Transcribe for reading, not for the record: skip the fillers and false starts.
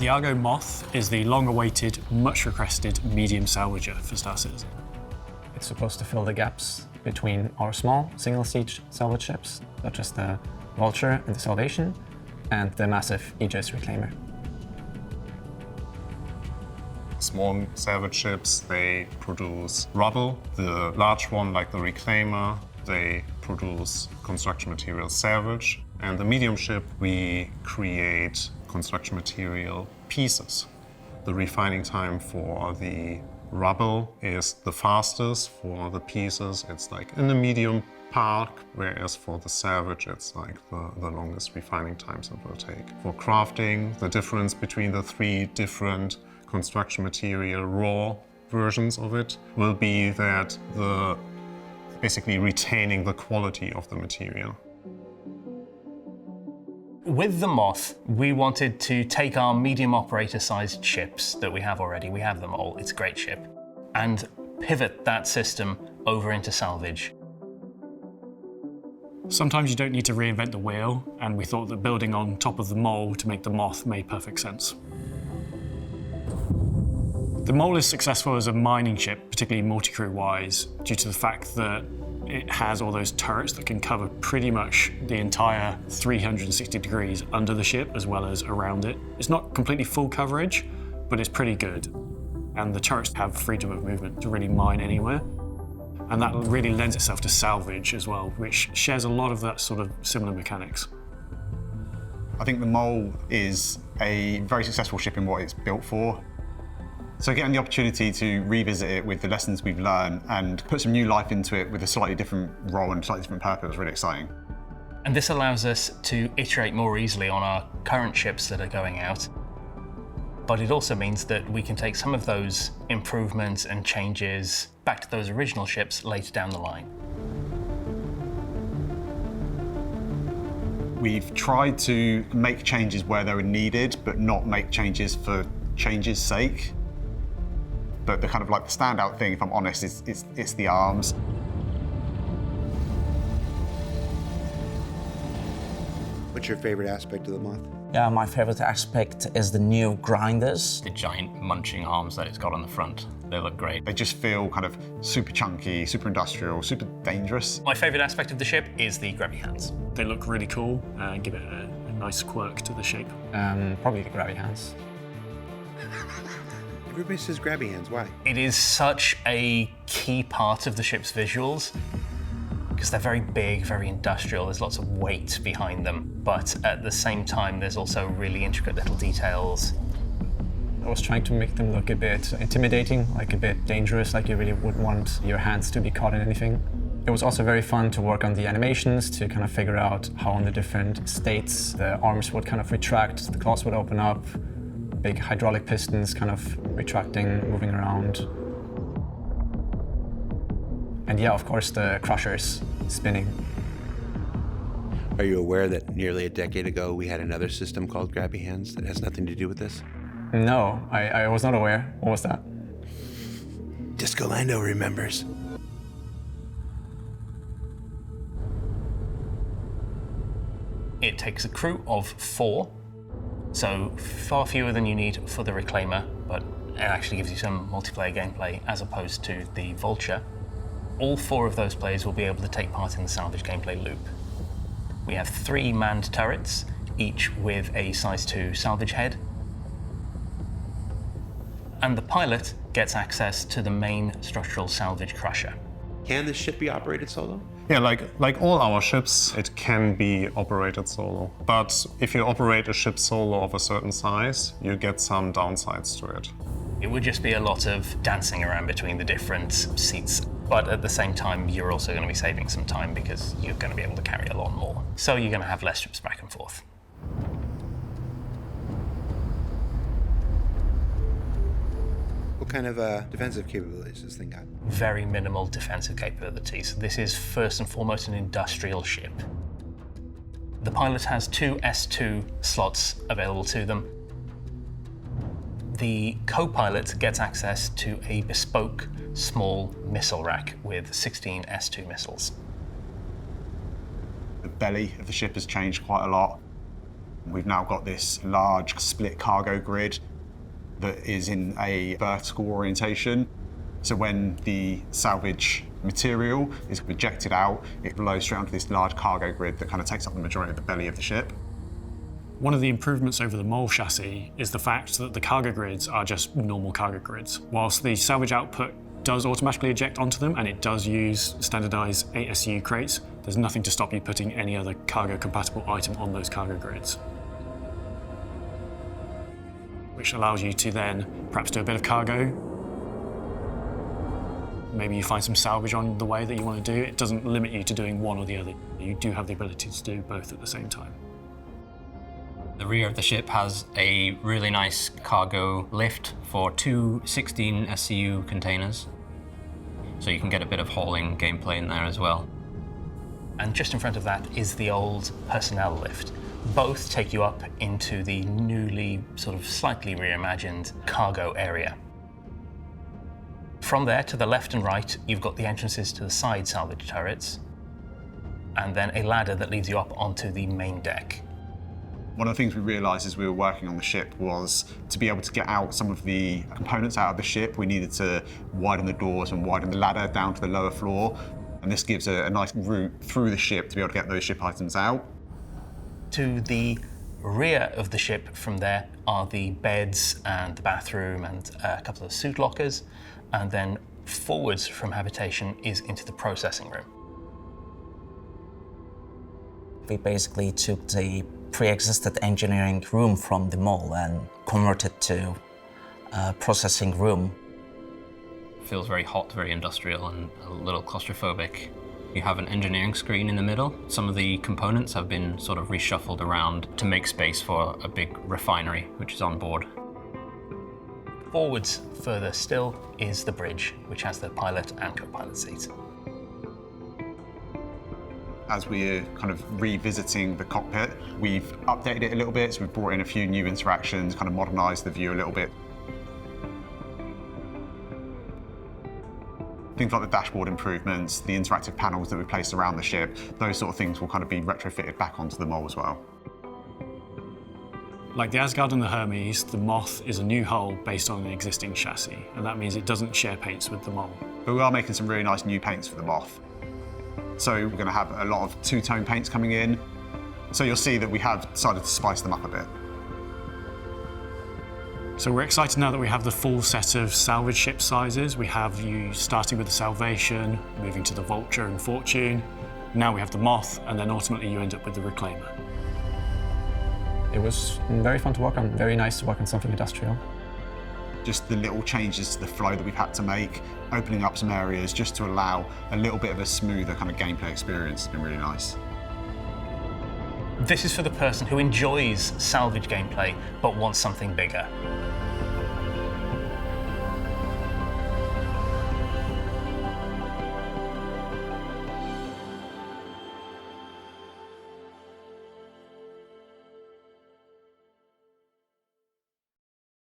The Argo Moth is the long-awaited, much-requested medium salvager for Star Citizen. It's supposed to fill the gaps between our small single-siege salvage ships, such as the Vulture and the Salvation, and the massive Aegis Reclaimer. Small salvage ships, they produce rubble. The large one, like the Reclaimer, they produce construction material salvage. And the medium ship, we create construction material pieces. The refining time for the rubble is the fastest. For the pieces, it's like in the medium part, whereas for the salvage, it's like the longest refining times it will take. For crafting, the difference between the three different construction material raw versions of it will be that basically retaining the quality of the material. With the Moth, we wanted to take our medium operator-sized ships that we have already, we have them all, it's a great ship, and pivot that system over into salvage. Sometimes you don't need to reinvent the wheel, and we thought that building on top of the Mole to make the Moth made perfect sense. The Mole is successful as a mining ship, particularly multi-crew-wise, due to the fact that it has all those turrets that can cover pretty much the entire 360 degrees under the ship as well as around it. It's not completely full coverage, but it's pretty good. And the turrets have freedom of movement to really mine anywhere. And that really lends itself to salvage as well, which shares a lot of that sort of similar mechanics. I think the Mole is a very successful ship in what it's built for. So getting the opportunity to revisit it with the lessons we've learned and put some new life into it with a slightly different role and slightly different purpose was really exciting. And this allows us to iterate more easily on our current ships that are going out. But it also means that we can take some of those improvements and changes back to those original ships later down the line. We've tried to make changes where they were needed, but not make changes for change's sake. But the kind of like the standout thing, if I'm honest, it's the arms. What's your favorite aspect of the Moth? Yeah, my favorite aspect is the new grinders. The giant munching arms that it's got on the front. They look great. They just feel kind of super chunky, super industrial, super dangerous. My favorite aspect of the ship is the grabby hands. They look really cool and give it a nice quirk to the shape. Probably the grabby hands. Everybody says grabby hands, why? It is such a key part of the ship's visuals because they're very big, very industrial, there's lots of weight behind them, but at the same time there's also really intricate little details. I was trying to make them look a bit intimidating, like a bit dangerous, like you really would want your hands to be caught in anything. It was also very fun to work on the animations, to kind of figure out how in the different states the arms would kind of retract, the claws would open up, big hydraulic pistons kind of retracting, moving around. And yeah, of course, the crushers spinning. Are you aware that nearly a decade ago we had another system called grabby hands that has nothing to do with this? No, I was not aware. What was that? Disco Lando remembers. It takes a crew of 4, so far fewer than you need for the Reclaimer, but it actually gives you some multiplayer gameplay as opposed to the Vulture. All 4 of those players will be able to take part in the salvage gameplay loop. We have 3 manned turrets, each with a size 2 salvage head. And the pilot gets access to the main structural salvage crusher. Can this ship be operated solo? Yeah, like all our ships, it can be operated solo. But if you operate a ship solo of a certain size, you get some downsides to it. It would just be a lot of dancing around between the different seats. But at the same time, you're also going to be saving some time because you're going to be able to carry a lot more. So you're going to have less trips back and forth. What kind of defensive capabilities does this thing got? Very minimal defensive capabilities. This is first and foremost an industrial ship. The pilot has 2 S2 slots available to them. The co-pilot gets access to a bespoke small missile rack with 16 S2 missiles. The belly of the ship has changed quite a lot. We've now got this large split cargo grid that is in a vertical orientation. So when the salvage material is rejected out, it flows straight onto this large cargo grid that kind of takes up the majority of the belly of the ship. One of the improvements over the Mole chassis is the fact that the cargo grids are just normal cargo grids. Whilst the salvage output does automatically eject onto them and it does use standardized 8 SCU crates, there's nothing to stop you putting any other cargo compatible item on those cargo grids, which allows you to then perhaps do a bit of cargo. Maybe you find some salvage on the way that you want to do. It doesn't limit you to doing one or the other. You do have the ability to do both at the same time. The rear of the ship has a really nice cargo lift for 2 16 SCU containers. So you can get a bit of hauling gameplay in there as well. And just in front of that is the old personnel lift. Both take you up into the newly, sort of slightly reimagined cargo area. From there to the left and right, you've got the entrances to the side salvage turrets, and then a ladder that leads you up onto the main deck. One of the things we realised as we were working on the ship was to be able to get out some of the components out of the ship, we needed to widen the doors and widen the ladder down to the lower floor. And this gives a nice route through the ship to be able to get those ship items out. To the rear of the ship from there are the beds and the bathroom and a couple of suit lockers. And then forwards from habitation is into the processing room. We basically took the pre-existed engineering room from the mall and converted to a processing room. Feels very hot, very industrial, and a little claustrophobic. You have an engineering screen in the middle. Some of the components have been sort of reshuffled around to make space for a big refinery, which is on board. Forwards further still is the bridge, which has the pilot and co-pilot seats. As we're kind of revisiting the cockpit, we've updated it a little bit, so we've brought in a few new interactions, kind of modernised the view a little bit. Things like the dashboard improvements, the interactive panels that we placed around the ship, those sort of things will kind of be retrofitted back onto the Mole as well. Like the Asgard and the Hermes, the Moth is a new hull based on an existing chassis, and that means it doesn't share paints with the Mole. But we are making some really nice new paints for the Moth. So we're going to have a lot of two-tone paints coming in. So you'll see that we have decided to spice them up a bit. So we're excited now that we have the full set of salvage ship sizes. We have you starting with the Salvation, moving to the Vulture and Fortune. Now we have the Moth, and then ultimately you end up with the Reclaimer. It was very fun to work on, very nice to work on something industrial. Just the little changes to the flow that we've had to make, opening up some areas just to allow a little bit of a smoother kind of gameplay experience has been really nice. This is for the person who enjoys salvage gameplay but wants something bigger.